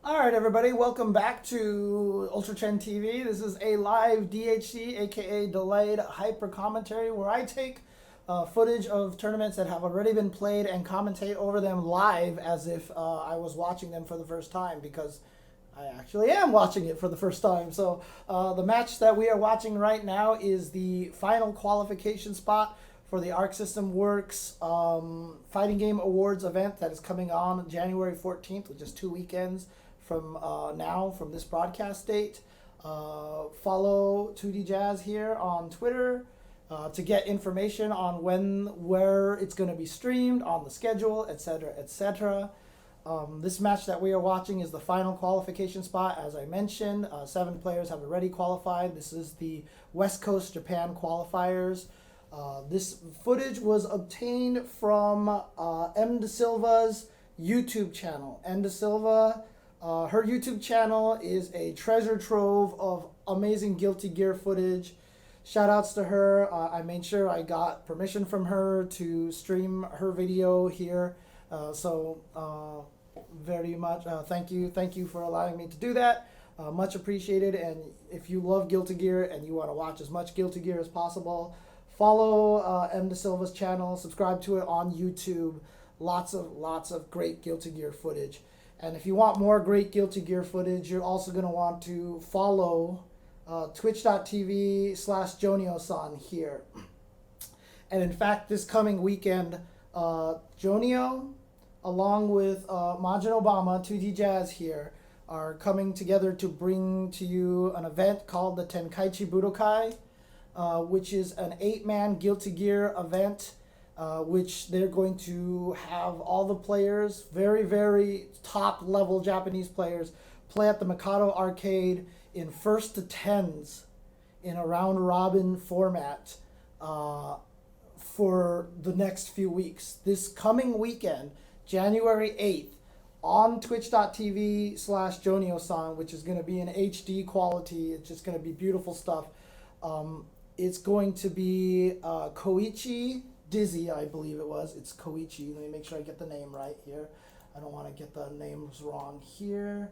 Alright everybody, welcome back to Ultra Chen TV. This is a live DHC, aka delayed hyper commentary, where I take footage of tournaments that have already been played and commentate over them live as if I was watching them for the first time, because I actually am watching it for the first time. So the match that we are watching right now is the final qualification spot for the ArcSystemWorks Fighting Game Awards event that is coming on January 14th, which is 2 weekends from from this broadcast date. Follow 2D Jazz here on Twitter to get information on where it's going to be streamed, on the schedule, etc., etc. This match that we are watching is the final qualification spot. As I mentioned, 7 players have already qualified. This is the West Coast Japan qualifiers. This footage was obtained from M. De Silva's YouTube channel. M. De Silva, her YouTube channel is a treasure trove of amazing Guilty Gear footage. Shout outs to her. I made sure I got permission from her to stream her video here. Very much thank you for allowing me to do that. Much appreciated. And if you love Guilty Gear and you want to watch as much Guilty Gear as possible, follow M. De Silva's channel, subscribe to it on YouTube. Lots of great Guilty Gear footage. And if you want more great Guilty Gear footage, you're also going to want to follow twitch.tv/Jonio-san here. And in fact, this coming weekend, Jonio, along with Majin Obama, 2D Jazz here, are coming together to bring to you an event called the Tenkaichi Budokai, which is an 8-man Guilty Gear event, which they're going to have all the players, very, very top-level Japanese players, play at the Mikado Arcade in first to 10s in a round-robin format for the next few weeks. This coming weekend, January 8th, on twitch.tv/Jonio-san, which is going to be in HD quality. It's just going to be beautiful stuff. It's going to be Koichi Dizzy, I believe it was. It's Koichi. Let me make sure I get the name right here. I don't want to get the names wrong here.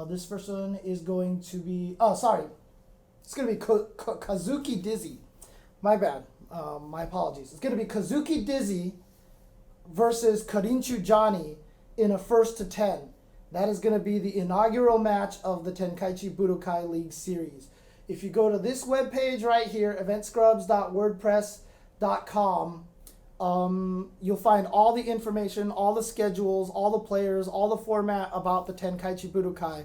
This person is going to be... Oh, sorry. It's going to be Kazuki Dizzy. My bad. My apologies. It's going to be Kazuki Dizzy versus Karinchu Johnny in a first to 10. That is going to be the inaugural match of the Tenkaichi Budokai League series. If you go to this webpage right here, eventscrubs.wordpress.com, you'll find all the information, all the schedules, all the players, all the format about the Tenkaichi Budokai.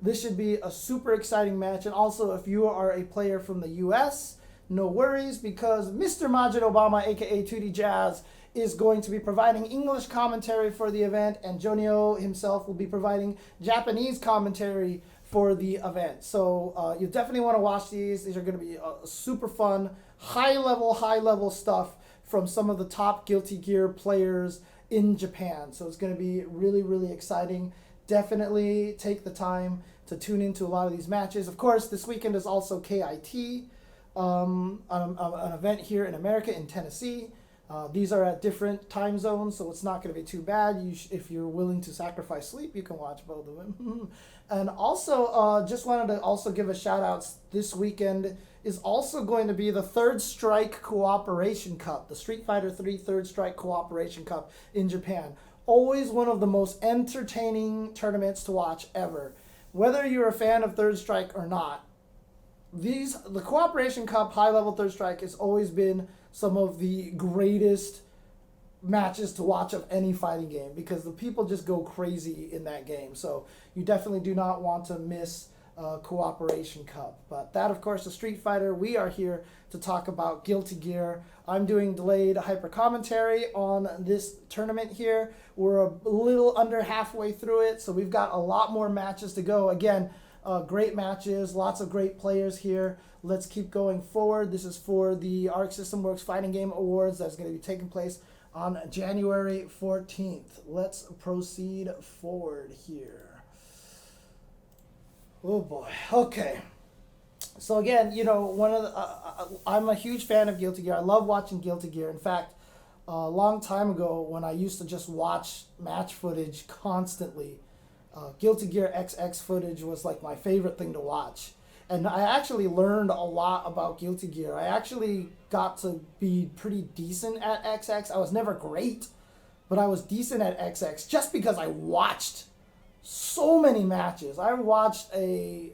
This should be a super exciting match. And also, if you are a player from the US, no worries, because Mr. Majin Obama, aka 2D Jazz, is going to be providing English commentary for the event, and Jonio himself will be providing Japanese commentary for the event. So you definitely want to watch these. These are going to be super fun, high level stuff from some of the top Guilty Gear players in Japan. So it's going to be really, really exciting. Definitely take the time to tune into a lot of these matches. Of course, this weekend is also KIT, an event here in America, in Tennessee. These are at different time zones, so it's not going to be too bad. If you're willing to sacrifice sleep, you can watch both of them. And also, just wanted to also give a shout out. This weekend is also going to be the Third Strike Cooperation Cup, the Street Fighter 3 Third Strike Cooperation Cup in Japan. Always one of the most entertaining tournaments to watch ever. Whether you're a fan of Third Strike or not, the Cooperation Cup high-level Third Strike has always been some of the greatest matches to watch of any fighting game, because the people just go crazy in that game. So you definitely do not want to miss Cooperation Cup. But that, of course, is Street Fighter. We are here to talk about Guilty Gear. I'm doing delayed hyper commentary on this tournament here. We're a little under halfway through it, so we've got a lot more matches to go. Again, great matches, lots of great players here. Let's keep going forward. This is for the ArcSystemWorks Fighting Game Awards that's going to be taking place on January 14th. Let's proceed forward here. Oh boy. Okay. So again, you know, I'm a huge fan of Guilty Gear. I love watching Guilty Gear. In fact, a long time ago when I used to just watch match footage constantly, Guilty Gear XX footage was like my favorite thing to watch. And I actually learned a lot about Guilty Gear. I actually got to be pretty decent at XX. I was never great, but I was decent at XX just because I watched so many matches. I watched a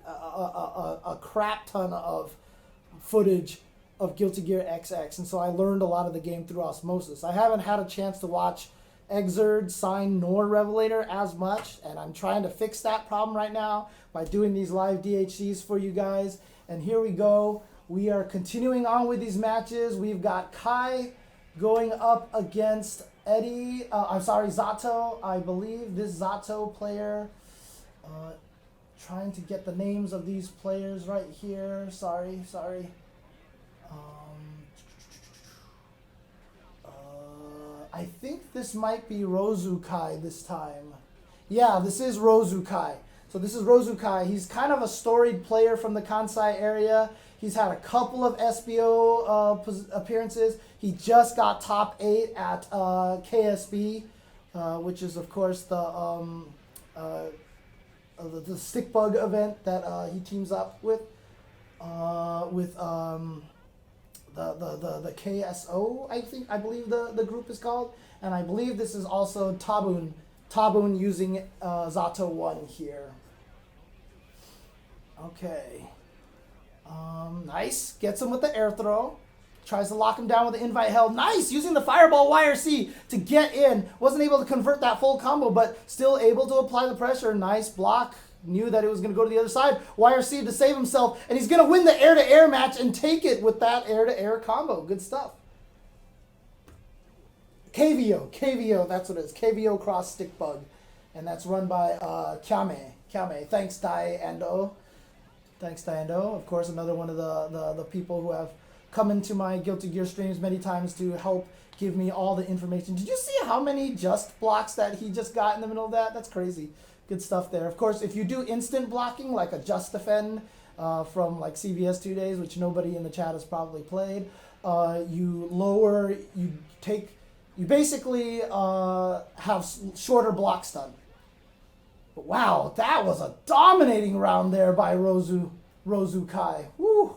crap ton of footage of Guilty Gear XX, and so I learned a lot of the game through osmosis. I haven't had a chance to watch GGXrd, Sign, nor Revelator as much, and I'm trying to fix that problem right now by doing these live DHCs for you guys. And here we go. We are continuing on with these matches. We've got Kai going up against Eddie. Zato. I believe this Zato player. Trying to get the names of these players right here. Sorry. I think this might be Rosu Kai this time. Yeah, this is Rosu Kai. So this is Rosu Kai. He's kind of a storied player from the Kansai area. He's had a couple of SBO appearances. He just got top 8 at KSB, which is of course the stick bug event that he teams up with the KSO, I believe the group is called, and I believe this is also Taboon using Zato 1 here. Okay. Nice. Gets him with the air throw. Tries to lock him down with the invite held. Nice! Using the fireball YRC to get in. Wasn't able to convert that full combo, but still able to apply the pressure. Nice block. Knew that it was going to go to the other side. YRC to save himself, and he's going to win the air-to-air match and take it with that air-to-air combo. Good stuff. KVO, that's what it is. KVO cross stick bug. And that's run by Kyame. Thanks, Dai Ando. Of course, another one of the people who have come into my Guilty Gear streams many times to help give me all the information. Did you see how many just blocks that he just got in the middle of that? That's crazy. Good stuff there. Of course, if you do instant blocking, like a just defend from like CVS 2 days, which nobody in the chat has probably played, you basically have shorter block stun. But wow, that was a dominating round there by Rosu Kai. Woo!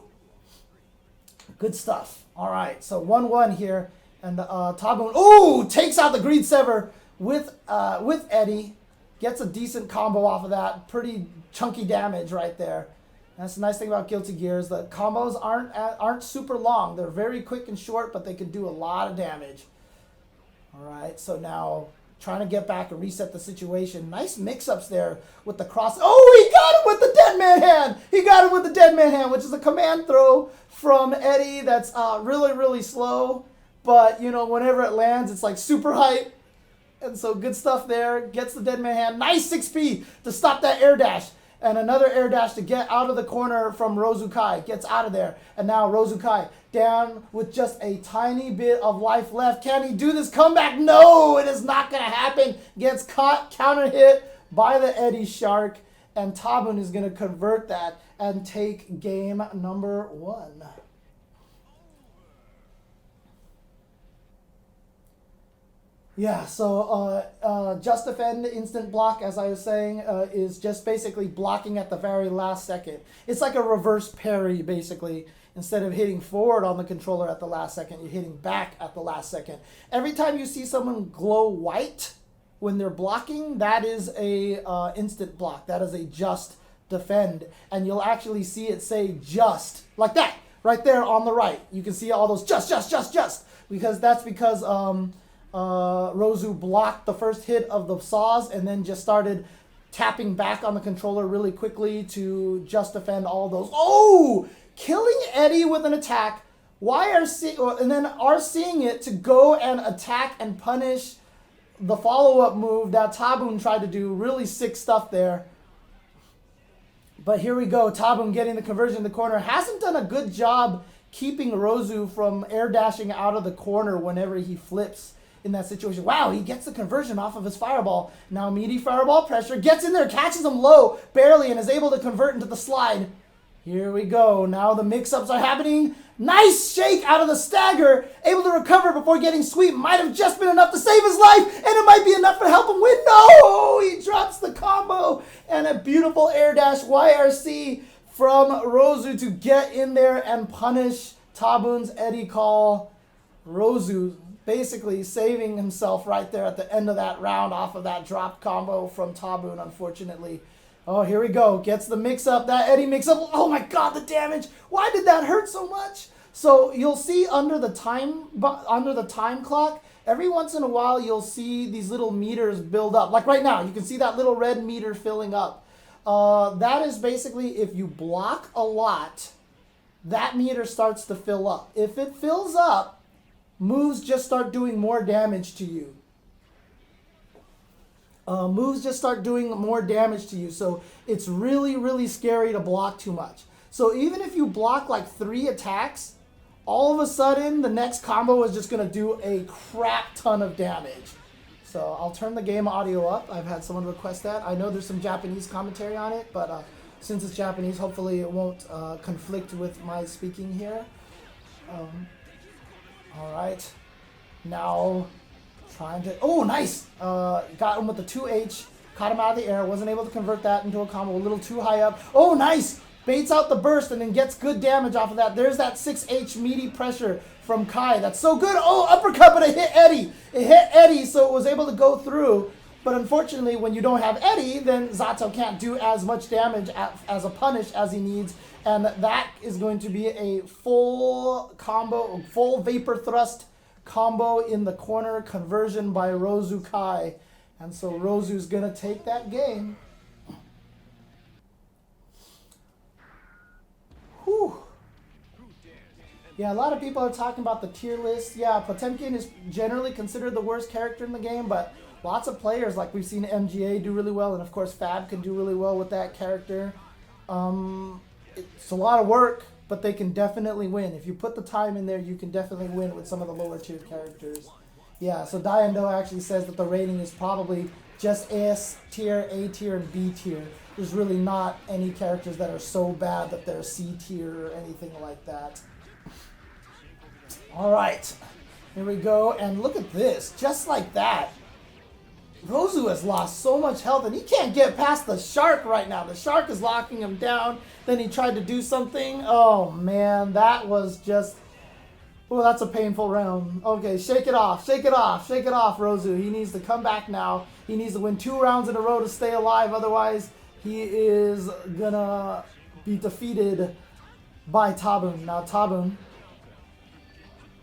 Good stuff. All right, so 1-1 here, and Taboon takes out the Greed Sever with Eddie. Gets a decent combo off of that. Pretty chunky damage right there. That's the nice thing about Guilty Gear is the combos aren't super long. They're very quick and short, but they can do a lot of damage. All right, so now trying to get back and reset the situation. Nice mix-ups there with the cross. Oh, he got him with the dead man hand. He got him with the dead man hand, which is a command throw from Eddie that's really, really slow. But, you know, whenever it lands, it's like super hype. And so good stuff there. Gets the dead man hand. Nice 6P to stop that air dash. And another air dash to get out of the corner from Rosu Kai. Gets out of there. And now Rosu Kai down with just a tiny bit of life left. Can he do this comeback? No, it is not going to happen. Gets caught, counter hit by the Eddie Shark. And Taboon is going to convert that and take game number 1. Yeah, so just defend instant block, as I was saying, is just basically blocking at the very last second. It's like a reverse parry, basically. Instead of hitting forward on the controller at the last second, you're hitting back at the last second. Every time you see someone glow white when they're blocking, that is a instant block. That is a just defend. And you'll actually see it say just, like that, right there on the right. You can see all those just, because that's because Rosu blocked the first hit of the saws and then just started tapping back on the controller really quickly to just defend all those. Oh! Killing Eddie with an attack. And then RCing it to go and attack and punish the follow-up move that Taboon tried to do. Really sick stuff there. But here we go. Taboon getting the conversion in the corner. Hasn't done a good job keeping Rosu from air dashing out of the corner whenever he flips in that situation. Wow, he gets the conversion off of his fireball. Now meaty fireball pressure. Gets in there, catches him low, barely, and is able to convert into the slide. Here we go. Now the mix-ups are happening. Nice shake out of the stagger. Able to recover before getting sweep. Might have just been enough to save his life, and it might be enough to help him win. No! He drops the combo and a beautiful air dash YRC from Rosu to get in there and punish Taboon's Eddie call. Rosu basically saving himself right there at the end of that round off of that drop combo from Taboon, unfortunately. Oh, here we go. Gets the mix-up. That Eddie mix-up. Oh, my God, the damage. Why did that hurt so much? So you'll see under the time clock, every once in a while, you'll see these little meters build up. Like right now, you can see that little red meter filling up. That is basically if you block a lot, that meter starts to fill up. If it fills up, moves just start doing more damage to you. So it's really, really scary to block too much. So even if you block like 3 attacks, all of a sudden the next combo is just going to do a crap ton of damage. So I'll turn the game audio up. I've had someone request that. I know there's some Japanese commentary on it, but since it's Japanese, hopefully it won't conflict with my speaking here. All right. Now, trying to... Oh, nice! Got him with the 2H. Caught him out of the air. Wasn't able to convert that into a combo. A little too high up. Oh, nice! Baits out the burst and then gets good damage off of that. There's that 6H meaty pressure from Kai. That's so good. Oh, uppercut, but it hit Eddie. It hit Eddie, so it was able to go through. But unfortunately, when you don't have Eddie, then Zato can't do as much damage as a punish as he needs. And that is going to be a full combo, full vapor thrust combo in the corner, conversion by Rosu Kai. And so Rosu's going to take that game. Whew. Yeah, a lot of people are talking about the tier list. Yeah, Potemkin is generally considered the worst character in the game, but lots of players, like we've seen MGA do really well, and of course Fab can do really well with that character. It's a lot of work, but they can definitely win. If you put the time in there, you can definitely win with some of the lower tier characters. Yeah, so Diando actually says that the rating is probably just S tier, A tier, and B tier. There's really not any characters that are so bad that they're C tier or anything like that. All right, here we go, and look at this, just like that. Rosu has lost so much health, and he can't get past the shark right now. The shark is locking him down. Then he tried to do something. Oh, man, that was just... Oh, that's a painful round. Okay, shake it off, shake it off, shake it off, Rosu. He needs to come back now. He needs to win 2 rounds in a row to stay alive. Otherwise, he is gonna be defeated by Taboon. Now, Taboon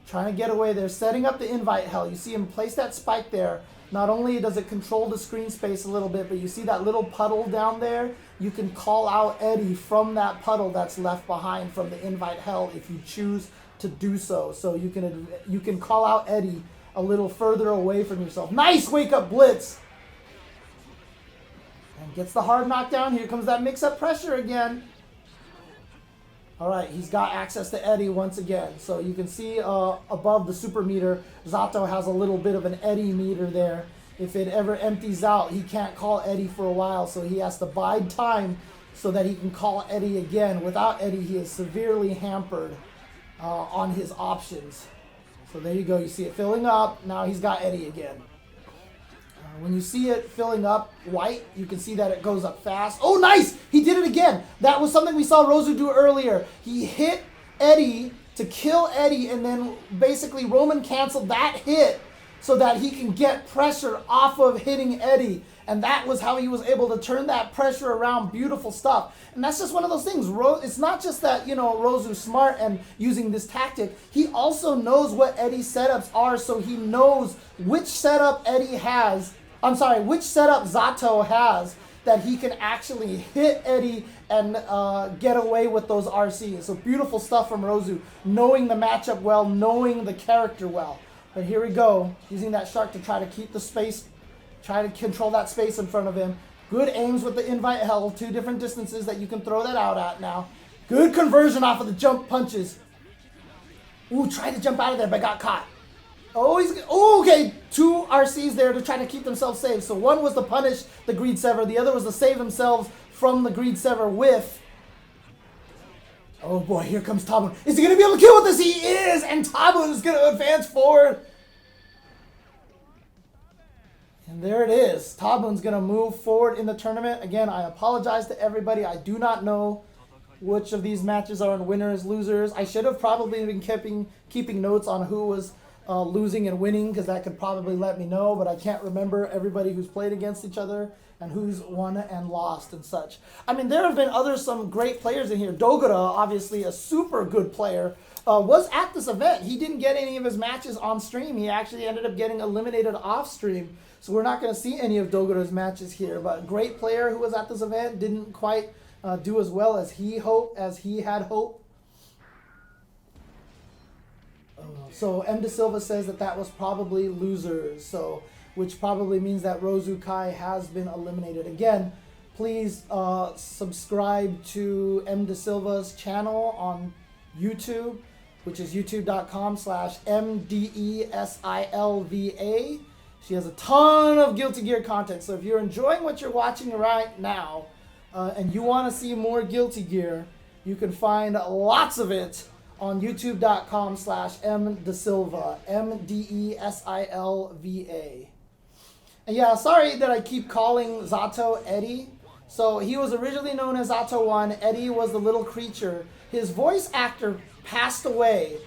trying to get away there, setting up the invite hell. You see him place that spike there. Not only does it control the screen space a little bit, but you see that little puddle down there? You can call out Eddie from that puddle that's left behind from the invite hell if you choose to do so. So you can call out Eddie a little further away from yourself. Nice wake up blitz! And gets the hard knockdown. Here comes that mix-up pressure again. All right, he's got access to Eddie once again. So you can see above the super meter, Zato has a little bit of an Eddie meter there. If it ever empties out, he can't call Eddie for a while, so he has to bide time so that he can call Eddie again. Without Eddie, he is severely hampered on his options. So there you go. You see it filling up. Now he's got Eddie again. When you see it filling up white, you can see that it goes up fast. Oh, nice! He did it again. That was something we saw Rosu do earlier. He hit Eddie to kill Eddie, and then basically Roman canceled that hit so that he can get pressure off of hitting Eddie. And that was how he was able to turn that pressure around. Beautiful stuff. And that's just one of those things. It's not just that, you know, Rosu's smart and using this tactic. He also knows what Eddie's setups are, so he knows which setup Eddie has. I'm sorry, which setup Zato has that he can actually hit Eddie and get away with those RCs. So beautiful stuff from Rosu, knowing the matchup well, knowing the character well. But here we go, using that shark to try to keep the space, try to control that space in front of him. Good aims with the invite hell, 2 different distances that you can throw that out at now. Good conversion off of the jump punches. Ooh, tried to jump out of there, but got caught. Oh, okay. 2 RCs there to try to keep themselves safe. So one was to punish the Greed Sever. The other was to save themselves from the Greed Sever whiff. Oh boy, here comes Taboon. Is he going to be able to kill with this? He is! And Taboon is going to advance forward. And there it is. Taboon's going to move forward in the tournament. Again, I apologize to everybody. I do not know which of these matches are in winners, losers. I should have probably been keeping notes on who was losing and winning, because that could probably let me know, but I can't remember everybody who's played against each other and who's won and lost and such. I mean, there have been some great players in here. Dogura, obviously a super good player, was at this event. He didn't get any of his matches on stream. He actually ended up getting eliminated off stream. So we're not going to see any of Dogura's matches here. But great player who was at this event, didn't quite do as well as he had hoped. So M. De Silva says that was probably losers. So, which probably means that Rosu Kai has been eliminated. Again, please subscribe to M. De Silva's channel on YouTube, which is youtube.com/MDESILVA. She has a ton of Guilty Gear content. So if you're enjoying what you're watching right now and you want to see more Guilty Gear, you can find lots of it on youtube.com/MDesilva, MDESILVA. And yeah, sorry that I keep calling Zato Eddie. So he was originally known as Zato 1. Eddie was the little creature. His voice actor passed away.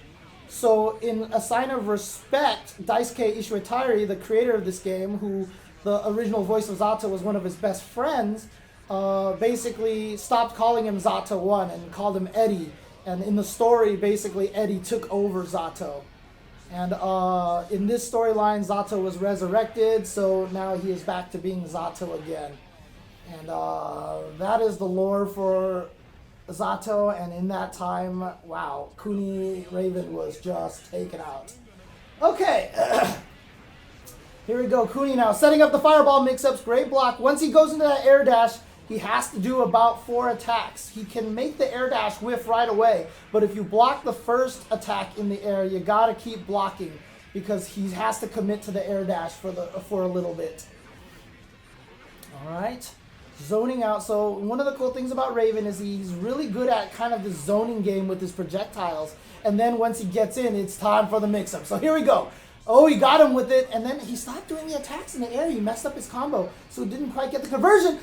So in a sign of respect, Daisuke Ishiwatari, the creator of this game, who the original voice of Zato was one of his best friends, basically stopped calling him Zato 1 and called him Eddie. And in the story, basically, Eddie took over Zato. And in this storyline, Zato was resurrected, so now he is back to being Zato again. And that is the lore for Zato, and in that time, wow, Kuni Raven was just taken out. Okay, here we go. Kuni now setting up the fireball mix-ups, great block. Once he goes into that air dash, he has to do about 4 attacks. He can make the air dash whiff right away, but if you block the first attack in the air, you gotta keep blocking because he has to commit to the air dash for a little bit. All right. Zoning out. So one of the cool things about Raven is he's really good at kind of the zoning game with his projectiles. And then once he gets in, it's time for the mix-up. So here we go. Oh, he got him with it. And then he stopped doing the attacks in the air. He messed up his combo. So he didn't quite get the conversion.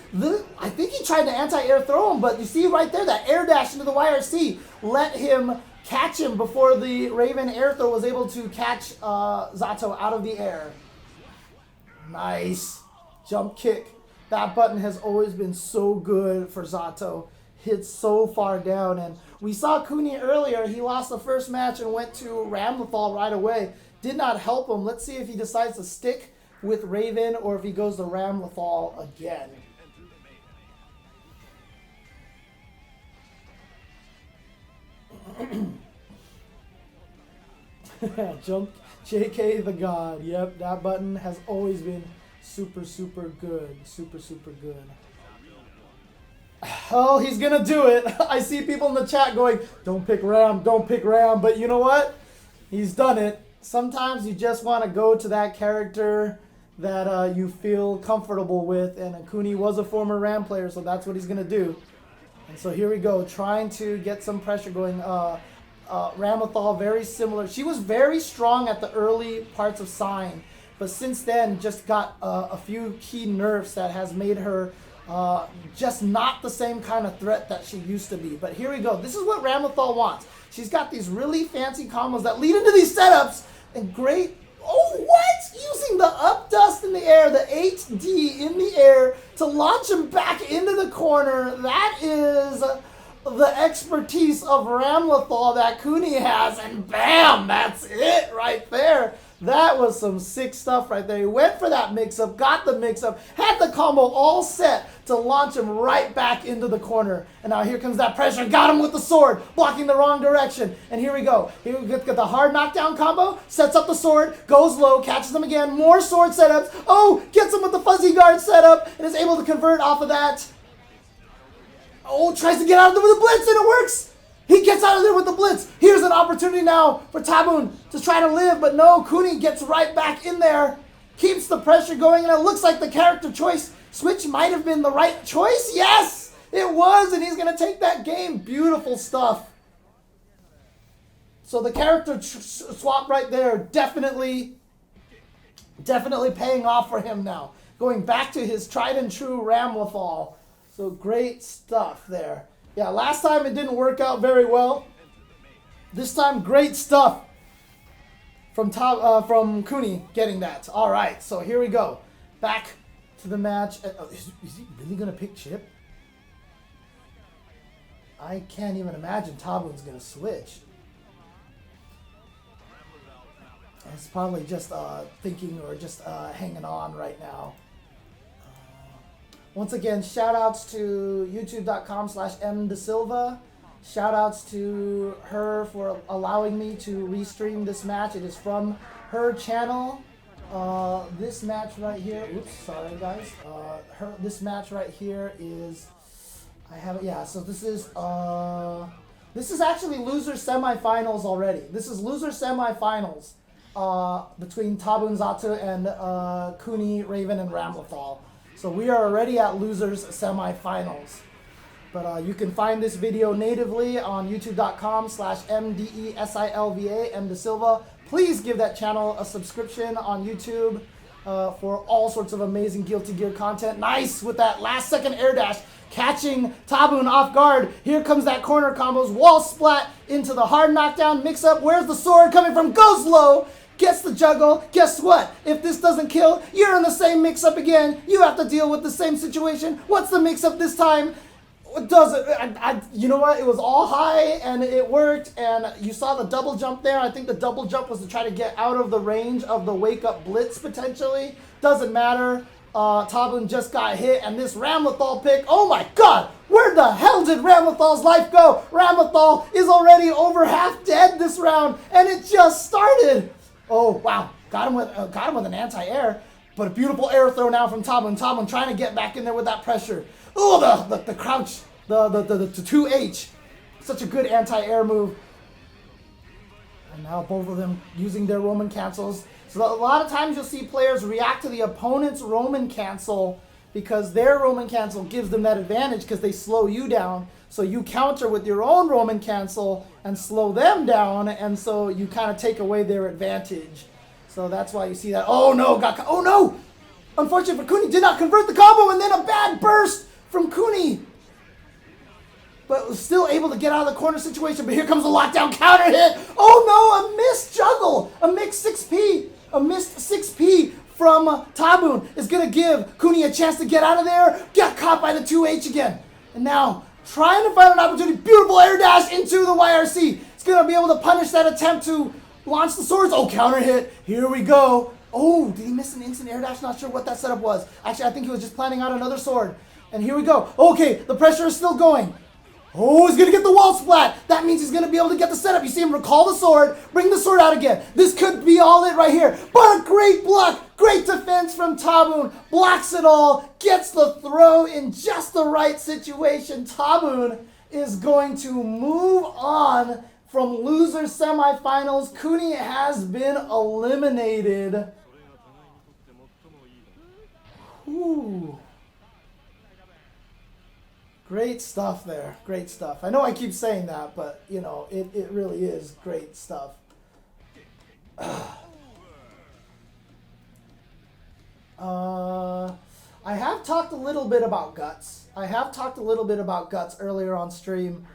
I think he tried to anti-air throw him. But you see right there, that air dash into the YRC let him catch him before the Raven air throw was able to catch Zato out of the air. Nice. Jump kick. That button has always been so good for Zato. Hits so far down. And we saw Cooney earlier. He lost the first match and went to Ramlethal right away. Did not help him. Let's see if he decides to stick with Raven or if he goes to Ramlethal again. Jump JK the God. Yep, that button has always been super, super good. Super, super good. Oh, he's going to do it. I see people in the chat going, don't pick Ram, don't pick Ram. But you know what? He's done it. Sometimes you just want to go to that character that you feel comfortable with. And Kuni was a former Ram player, so that's what he's going to do. And so here we go, trying to get some pressure going. Ramlethal, very similar. She was very strong at the early parts of Sign. But since then, just got a few key nerfs that has made her just not the same kind of threat that she used to be. But here we go. This is what Ramlethal wants. She's got these really fancy combos that lead into these setups. And great. Oh, what? Using the up dust in the air, the 8D in the air to launch him back into the corner. That is the expertise of Ramlethal that Cooney has. And bam, that's it right there. That was some sick stuff right there. He went for that mix-up, got the mix-up, had the combo all set to launch him right back into the corner. And now here comes that pressure. Got him with the sword, blocking the wrong direction. And here we go. Here we get the hard knockdown combo, sets up the sword, goes low, catches him again, more sword setups. Oh, gets him with the fuzzy guard setup, and is able to convert off of that. Oh, tries to get out of there with a blitz, and it works. He gets out of there with the blitz. Here's an opportunity now for Taboon to try to live, but no, Cooney gets right back in there, keeps the pressure going, and it looks like the character choice switch might have been the right choice. Yes, it was, and he's going to take that game. Beautiful stuff. So the character swap right there, definitely Definitely paying off for him now. Going back to his tried and true Ramlethal. So great stuff there. Yeah, last time it didn't work out very well. This time, great stuff from Cooney getting that. All right, so here we go. Back to the match. Is he really going to pick Chip? I can't even imagine Taboon's going to switch. It's probably just thinking or just hanging on right now. Once again, shout outs to youtube.com/mdesilva. Shout outs to her for allowing me to restream this match. It is from her channel. This match right here, oops, sorry guys. This match right here is, I have it, yeah, so this is actually loser semifinals already. This is loser semifinals between Taboon, Zato, and Kuni, Raven, and Ramlethal. So we are already at losers semifinals. But you can find this video natively on youtube.com/mdesilva, mdesilva. Please give that channel a subscription on YouTube for all sorts of amazing Guilty Gear content. Nice with that last second air dash, catching Taboon off guard. Here comes that corner combos, wall splat into the hard knockdown mix up. Where's the sword coming from? Goes low. Gets the juggle. Guess what? If this doesn't kill, you're in the same mix up again. You have to deal with the same situation. What's the mix up this time? Does it? You know what? It was all high and it worked. And you saw the double jump there. I think the double jump was to try to get out of the range of the wake up blitz potentially. Doesn't matter. Taboon just got hit, and this Ramlethal pick. Oh my God! Where the hell did Ramlethal's life go? Ramlethal is already over half dead this round, and it just started. Oh wow! Got him with an anti-air, but a beautiful air throw now from Taboon. Taboon trying to get back in there with that pressure. Oh, the crouch, the 2H, such a good anti-air move. And now both of them using their Roman cancels. So a lot of times you'll see players react to the opponent's Roman cancel because their Roman cancel gives them that advantage because they slow you down. So you counter with your own Roman cancel and slow them down, and so you kind of take away their advantage. So that's why you see that. Oh no, oh no! Unfortunate for Cooney, did not convert the combo, and then a bad burst from Cooney. But was still able to get out of the corner situation. But here comes the lockdown counter hit. Oh no, a missed juggle. A missed 6P. A missed 6P from Taboon is going to give Cooney a chance to get out of there. Get caught by the 2H again. And now trying to find an opportunity. Beautiful air dash into the YRC. It's going to be able to punish that attempt to launch the swords. Oh, counter hit. Here we go. Oh, did he miss an instant air dash? Not sure what that setup was. Actually, I think he was just planning out another sword. And here we go. Okay, the pressure is still going. Oh, he's going to get the wall splat. That means he's going to be able to get the setup. You see him recall the sword, bring the sword out again. This could be all it right here. But a great block, great defense from Taboon. Blocks it all, gets the throw in just the right situation. Taboon is going to move on from loser semifinals. Cooney has been eliminated. Ooh. Great stuff there. Great stuff. I know I keep saying that, but, you know, it really is great stuff. I have talked a little bit about Guts. Earlier on stream.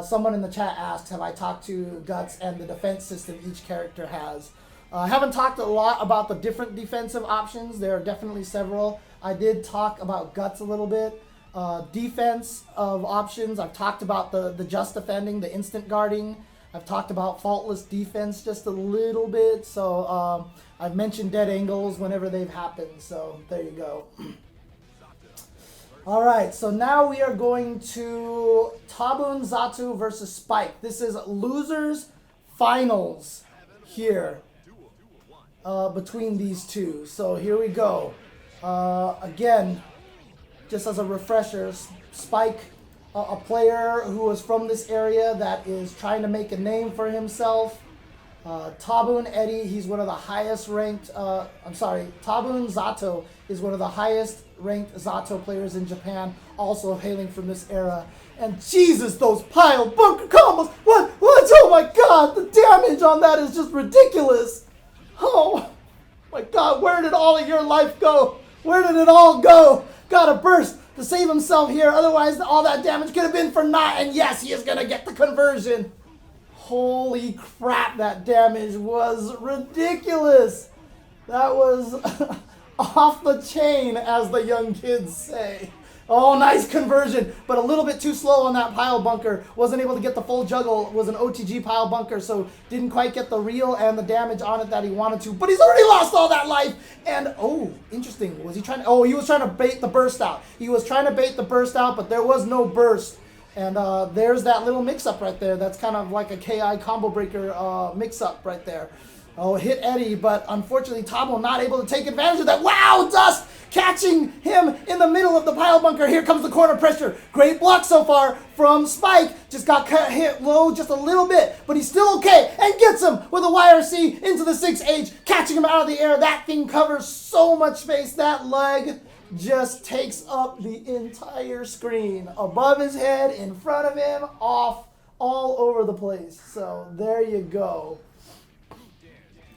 Someone in the chat asked, have I talked to Guts and the defense system each character has? I haven't talked a lot about the different defensive options. There are definitely several. I did talk about Guts a little bit. Defense of options, I've talked about the just defending, the instant guarding. I've talked about faultless defense just a little bit. So I've mentioned dead angles whenever they've happened. So there you go. All right, so now we are going to Taboon, Zato versus Spike. This is losers finals here between these two. So here we go. Again, just as a refresher, Spike, a player who was from this area that is trying to make a name for himself. Taboon Eddie, he's one of the highest ranked, Taboon Zato is one of the highest ranked Zato players in Japan, also hailing from this era. And Jesus, those pile bunker combos, what, oh my God, the damage on that is just ridiculous. Oh, My God, where did all of your life go? Where did it all go? Gotta burst to save himself here. Otherwise, all that damage could have been for naught. And yes, he is gonna get the conversion. Holy crap, that damage was ridiculous. That was off the chain, as the young kids say. Oh, nice conversion, but a little bit too slow on that pile bunker. Wasn't able to get the full juggle. It was an OTG pile bunker, so didn't quite get the reel and the damage on it that he wanted to. But he's already lost all that life. And, oh, interesting. Was he trying to... Oh, he was trying to bait the burst out. He was trying to bait the burst out, but there was no burst. And there's that little mix-up right there. That's kind of like a KI combo breaker mix-up right there. Oh, hit Eddie, but unfortunately Taboon not able to take advantage of that. Wow, Dust catching him in the middle of the pile bunker. Here comes the corner pressure. Great block so far from Spike. Just got hit low just a little bit, but he's still okay and gets him with a YRC into the 6H, catching him out of the air. That thing covers so much space. That leg just takes up the entire screen. Above his head, in front of him, off, all over the place. So there you go.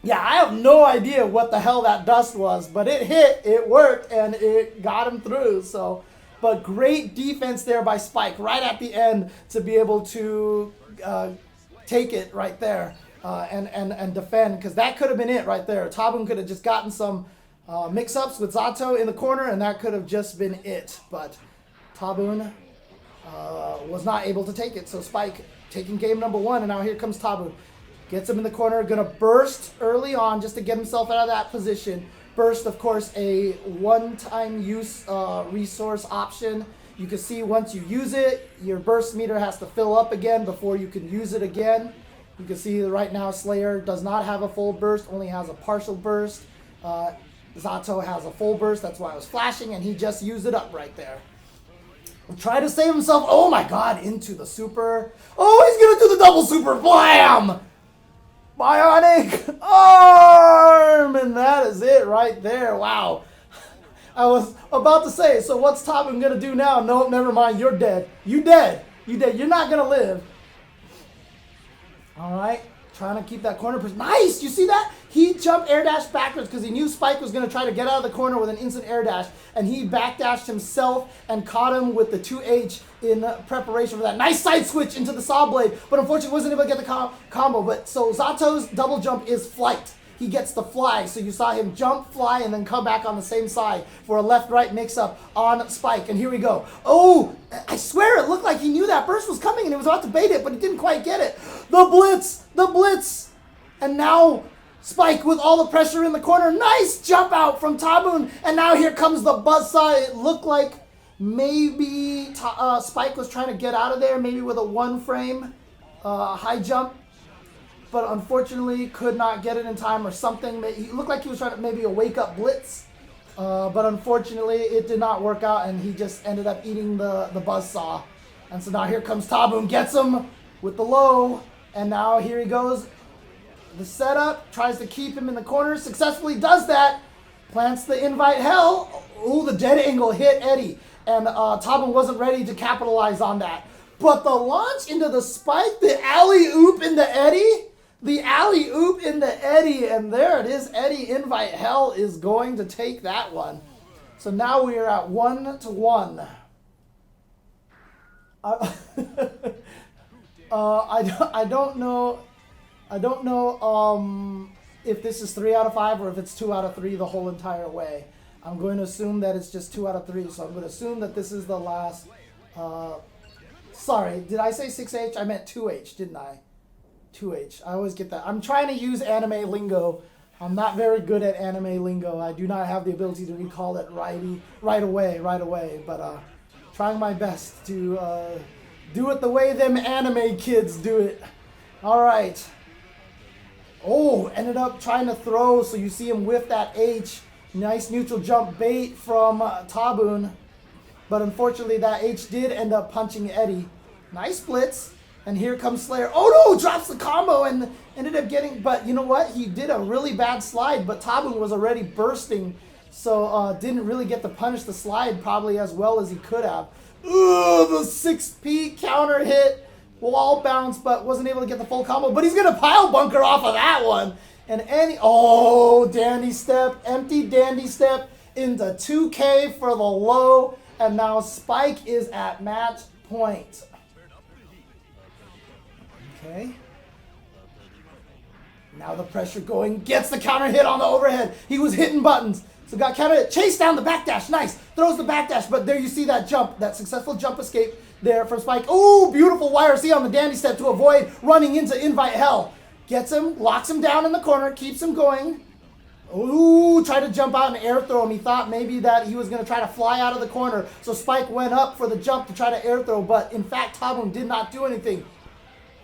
Yeah, I have no idea what the hell that dust was, but it hit, it worked, and it got him through. So, but great defense there by Spike right at the end to be able to take it right there and defend, because that could have been it right there. Taboon could have just gotten some mix-ups with Zato in the corner, and that could have just been it. But Taboon was not able to take it. So Spike taking game number one, and now here comes Taboon. Gets him in the corner, gonna burst early on just to get himself out of that position. Burst, of course, a one-time use resource option. You can see once you use it, your burst meter has to fill up again before you can use it again. You can see right now Slayer does not have a full burst, only has a partial burst. Zato has a full burst, that's why I was flashing, and he just used it up right there. Try to save himself. Oh my God, into the super. Oh, he's gonna do the double super. Blam! Bionic arm! And that is it right there. Wow. I was about to say, so what's Taboon going to do now? No, never mind. You're dead. You dead. You dead. You're not going to live. All right. Trying to keep that corner. Nice. You see that? He jumped air dash backwards because he knew Spike was going to try to get out of the corner with an instant air dash. And he backdashed himself and caught him with the 2H in preparation for that. Nice side switch into the saw blade. But unfortunately wasn't able to get the combo. But so Zato's double jump is flight. He gets the fly. So you saw him jump, fly, and then come back on the same side for a left-right mix-up on Spike. And here we go. Oh, I swear it looked like he knew that burst was coming and he was about to bait it, but he didn't quite get it. The blitz! The blitz! And now Spike with all the pressure in the corner. Nice jump out from Taboon. And now here comes the buzzsaw. It looked like maybe Spike was trying to get out of there, maybe with a one-frame high jump. But unfortunately could not get it in time or something. He looked like he was trying to maybe a wake-up blitz. But unfortunately it did not work out, and he just ended up eating the buzzsaw. And so now here comes Taboon, gets him with the low. And now here he goes. The setup, tries to keep him in the corner, successfully does that. Plants the invite hell. Ooh, the dead angle hit Eddie. And Taboon wasn't ready to capitalize on that. But the launch into the Spike, the alley-oop into Eddie. The alley-oop into Eddie, and there it is. Eddie invite hell is going to take that one. So now we are at 1-1. I don't know if this is 3 out of 5 or if it's 2 out of 3 the whole entire way. I'm going to assume that it's just 2 out of 3, so I'm going to assume that this is the last. Sorry, did I say 6H? I meant 2H, didn't I? 2H. I always get that. I'm trying to use anime lingo. I'm not very good at anime lingo. I do not have the ability to recall it right away. But trying my best to do it the way them anime kids do it. All right. Oh, ended up trying to throw, so you see him whiff that H. Nice neutral jump bait from Taboon. But unfortunately, that H did end up punching Eddie. Nice blitz. And here comes Slayer. Oh no, drops the combo and ended up getting, but you know what? He did a really bad slide, but Taboon was already bursting, so didn't really get to punish the slide probably as well as he could have. Ooh, the 6P counter hit, wall bounce, but wasn't able to get the full combo, but he's going to pile bunker off of that one. And oh, dandy step, empty dandy step into 2K for the low. And now Spike is at match point. Okay. Now the pressure going, gets the counter hit on the overhead. He was hitting buttons. So got counter hit, chase down the backdash, nice. Throws the backdash, but there you see that jump, that successful jump escape there from Spike. Oh, beautiful YRC on the dandy step to avoid running into invite hell. Gets him, locks him down in the corner, keeps him going. Ooh, tried to jump out and air throw him. He thought maybe that he was going to try to fly out of the corner. So Spike went up for the jump to try to air throw, but in fact, Taboon did not do anything.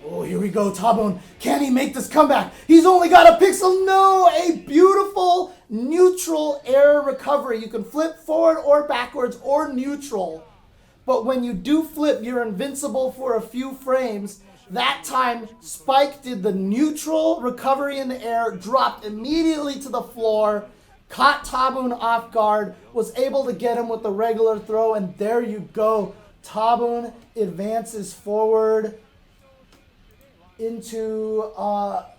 Oh, here we go, Taboon. Can he make this comeback? He's only got a pixel. No, a beautiful neutral air recovery. You can flip forward or backwards or neutral. But when you do flip, you're invincible for a few frames. That time, Spike did the neutral recovery in the air, dropped immediately to the floor, caught Taboon off guard, was able to get him with the regular throw, and there you go. Taboon advances forward into, well,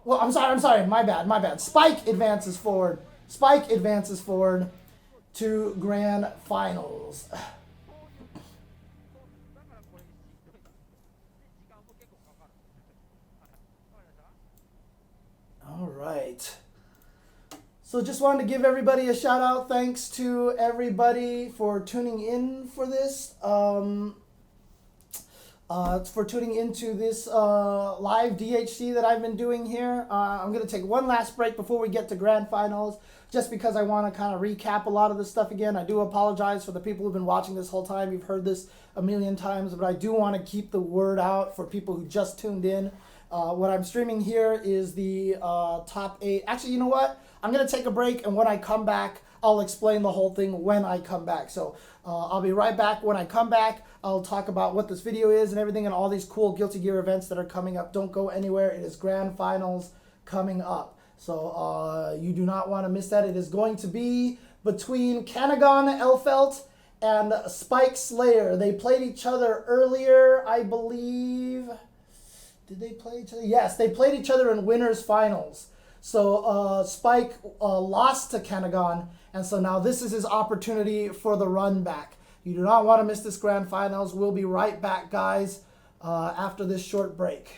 I'm sorry, my bad. Spike advances forward. Spike advances forward to grand finals. All right. So just wanted to give everybody a shout out. Thanks to everybody for tuning in for this. For tuning into this live DHC that I've been doing here. I'm going to take one last break before we get to grand finals, just because I want to kind of recap a lot of this stuff again. I do apologize for the people who've been watching this whole time. You've heard this a million times, but I do want to keep the word out for people who just tuned in. What I'm streaming here is the top 8. Actually, you know what? I'm going to take a break, and when I come back, I'll explain the whole thing when I come back. So I'll be right back. When I come back, I'll talk about what this video is and everything and all these cool Guilty Gear events that are coming up. Don't go anywhere. It is grand finals coming up. So you do not want to miss that. It is going to be between Kanegon, Elphelt, and Spike Slayer. They played each other earlier, I believe. Did they play each other? Yes, they played each other in winners finals. So Spike lost to Kanegon, and so now this is his opportunity for the run back. You do not want to miss this grand finals. We'll be right back, guys, after this short break.